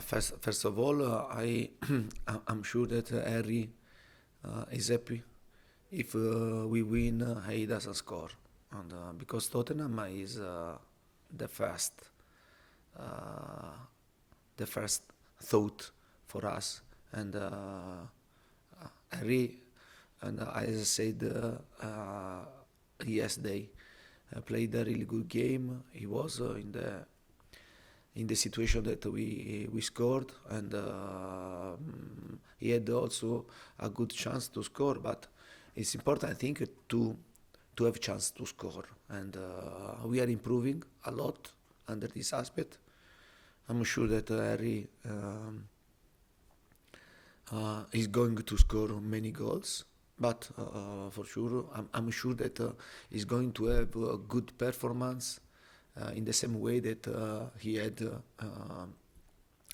First of all, I'm sure that Harry is happy if we win. He doesn't score, and because Tottenham is the first uh, the first thought for us, and Harry, and as I said yesterday, played a really good game. He was in the situation that we scored, and he had also a good chance to score. But it's important, I think, to have chance to score, and we are improving a lot under this aspect. I'm sure that Harry is going to score many goals, but for sure, I'm sure that he's going to have a good performance in the same way that he had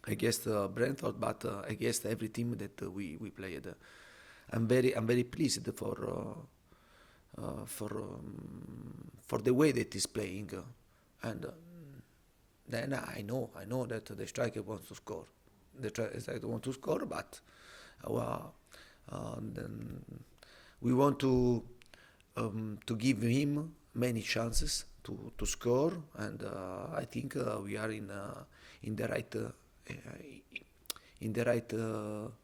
against Brentford, but against every team that we played. I'm very pleased for the way that he's playing, and then I know that the striker wants to score. The striker wants to score, but then we want to give him many chances to score, and I think we are in the right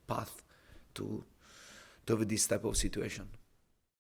path to have this type of situation.